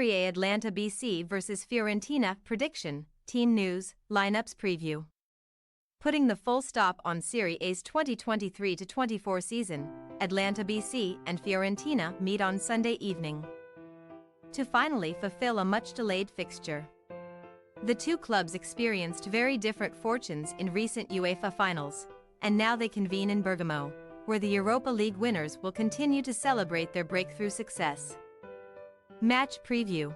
Serie A Atalanta BC vs Fiorentina prediction, team news, lineups preview. Putting the full stop on Serie A's 2023-24 season, Atalanta BC and Fiorentina meet on Sunday evening to finally fulfill a much-delayed fixture. The two clubs experienced very different fortunes in recent UEFA finals, and now they convene in Bergamo, where the Europa League winners will continue to celebrate their breakthrough success. Match preview.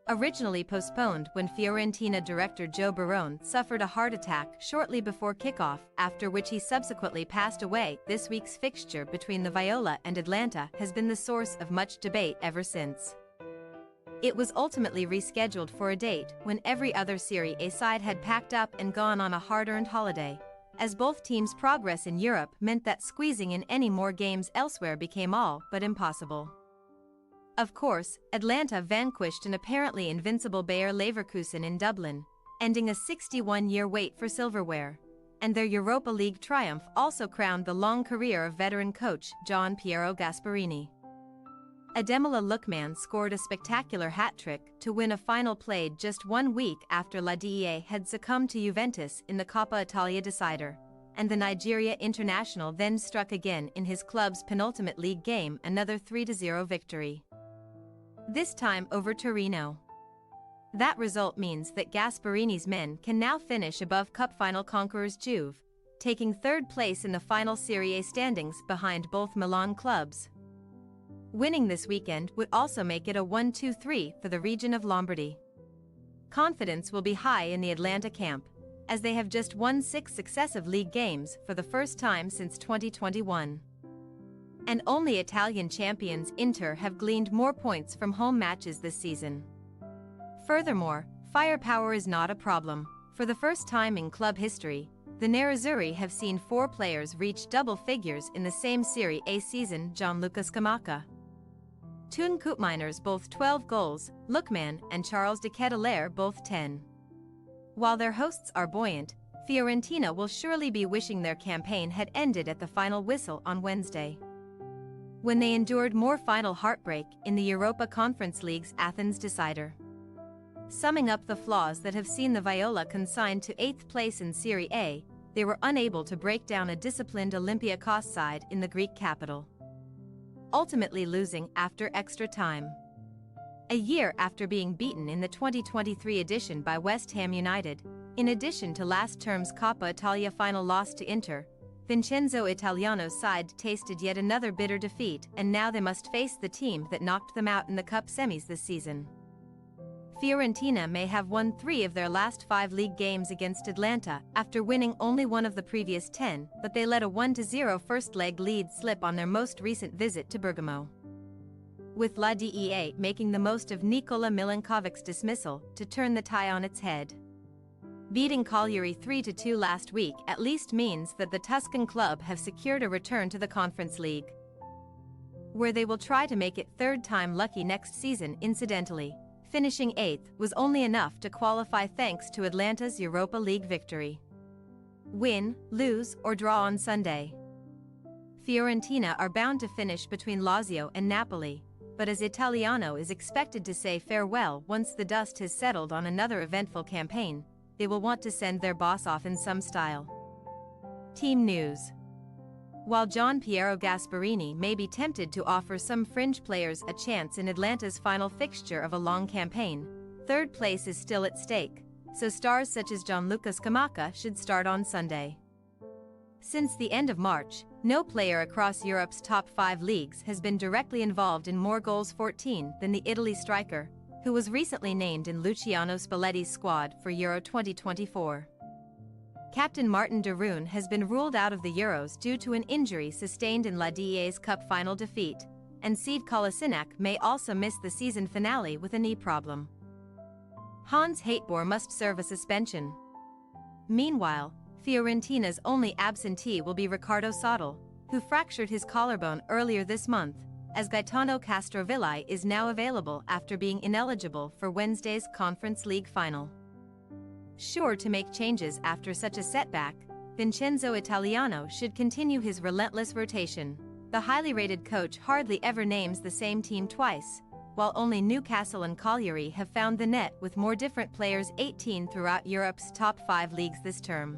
Originally postponed when Fiorentina director Joe Barone suffered a heart attack shortly before kickoff, after which he subsequently passed away, this week's fixture between the Viola and Atalanta has been the source of much debate ever since. It was ultimately rescheduled for a date when every other Serie A side had packed up and gone on a hard-earned holiday, as both teams' progress in Europe meant that squeezing in any more games elsewhere became all but impossible. Of course, Atalanta vanquished an apparently invincible Bayer Leverkusen in Dublin, ending a 61-year wait for silverware, and their Europa League triumph also crowned the long career of veteran coach Gian Piero Gasperini. Ademola Lookman scored a spectacular hat-trick to win a final played just 1 week after La DEA had succumbed to Juventus in the Coppa Italia decider, and the Nigeria international then struck again in his club's penultimate league game, another 3-0 victory. This time over Torino. That result means that Gasperini's men can now finish above cup final conquerors Juve, taking third place in the final Serie A standings behind both Milan clubs. Winning this weekend would also make it a 1-2-3 for the region of Lombardy. Confidence will be high in the Atalanta camp, as they have just won 6 successive league games for the first time since 2021. And only Italian champions Inter have gleaned more points from home matches this season. Furthermore, firepower is not a problem. For the first time in club history, the Nerazzurri have seen 4 players reach double figures in the same Serie A season: Gianluca Scamacca, Tun Koopmeiners both 12 goals, Lookman and Charles de Ketelaere both 10. While their hosts are buoyant, Fiorentina will surely be wishing their campaign had ended at the final whistle on Wednesday, when they endured more final heartbreak in the Europa Conference League's Athens decider. Summing up the flaws that have seen the Viola consigned to 8th place in Serie A, they were unable to break down a disciplined Olympiacos side in the Greek capital, ultimately losing after extra time. A year after being beaten in the 2023 edition by West Ham United, in addition to last term's Coppa Italia final loss to Inter, Vincenzo Italiano's side tasted yet another bitter defeat, and now they must face the team that knocked them out in the cup semis this season. Fiorentina may have won 3 of their last 5 league games against Atalanta after winning only 1 of the previous 10, but they let a 1-0 first-leg lead slip on their most recent visit to Bergamo, with La DEA making the most of Nikola Milankovic's dismissal to turn the tie on its head. Beating Cagliari 3-2 last week at least means that the Tuscan club have secured a return to the Conference League, where they will try to make it third time lucky next season. Incidentally, finishing 8th was only enough to qualify thanks to Atlanta's Europa League victory. Win, lose, or draw on Sunday, Fiorentina are bound to finish between Lazio and Napoli, but as Italiano is expected to say farewell once the dust has settled on another eventful campaign, they will want to send their boss off in some style. Team news. While Gian Piero Gasperini may be tempted to offer some fringe players a chance in Atlanta's final fixture of a long campaign, third place is still at stake, so stars such as Gianluca Scamacca should start on Sunday. Since the end of March, no player across Europe's top 5 leagues has been directly involved in more goals 14 than the Italy striker, who was recently named in Luciano Spalletti's squad for Euro 2024. Captain Martin de Roon has been ruled out of the Euros due to an injury sustained in La DEA's cup final defeat, and Sead Kolasinac may also miss the season finale with a knee problem. Hans Haetboer must serve a suspension. Meanwhile, Fiorentina's only absentee will be Riccardo Sottil, who fractured his collarbone earlier this month, as Gaetano Castrovilli is now available after being ineligible for Wednesday's Conference League final. Sure to make changes after such a setback, Vincenzo Italiano should continue his relentless rotation. The highly rated coach hardly ever names the same team twice, while only Newcastle and Colliery have found the net with more different players 18 throughout Europe's top 5 leagues this term.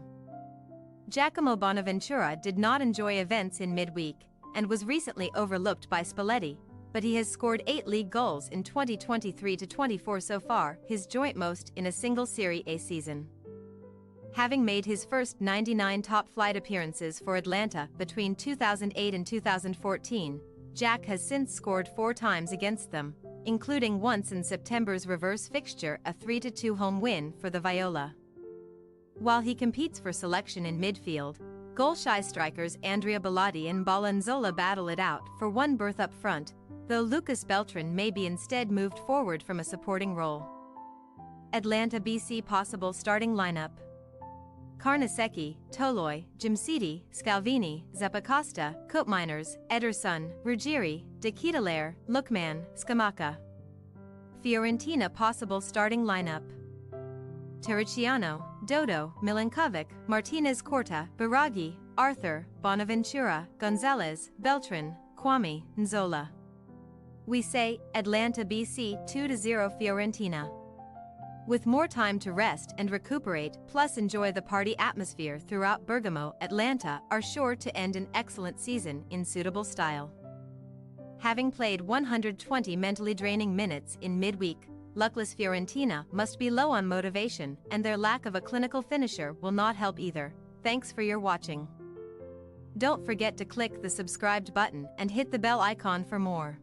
Giacomo Bonaventura did not enjoy events in midweek, and was recently overlooked by Spalletti, but he has scored 8 league goals in 2023-24 so far, his joint most in a single Serie A season. Having made his first 99 top-flight appearances for Atalanta between 2008 and 2014, Jack has since scored 4 times against them, including once in September's reverse fixture, a 3-2 home win for the Viola. While he competes for selection in midfield, goal-shy strikers Andrea Bellotti and Balanzola battle it out for one berth up front, though Lucas Beltran may be instead moved forward from a supporting role. Atalanta BC possible starting lineup: Carnesecchi, Toloi, Jimsiti, Scalvini, Zappacosta, Koopmeiners, Ederson, Ruggieri, De Ketelaere, Lookman, Scamacca. Fiorentina possible starting lineup: Terracciano, Dodo, Milinkovic, Martinez, Corta, Biraghi, Arthur, Bonaventura, Gonzalez, Beltran, Kwame, Nzola. We say, Atalanta BC 2-0 Fiorentina. With more time to rest and recuperate plus enjoy the party atmosphere throughout Bergamo, Atalanta are sure to end an excellent season in suitable style. Having played 120 mentally draining minutes in midweek, luckless Fiorentina must be low on motivation, and their lack of a clinical finisher will not help either. Thanks for your watching. Don't forget to click the subscribed button and hit the bell icon for more.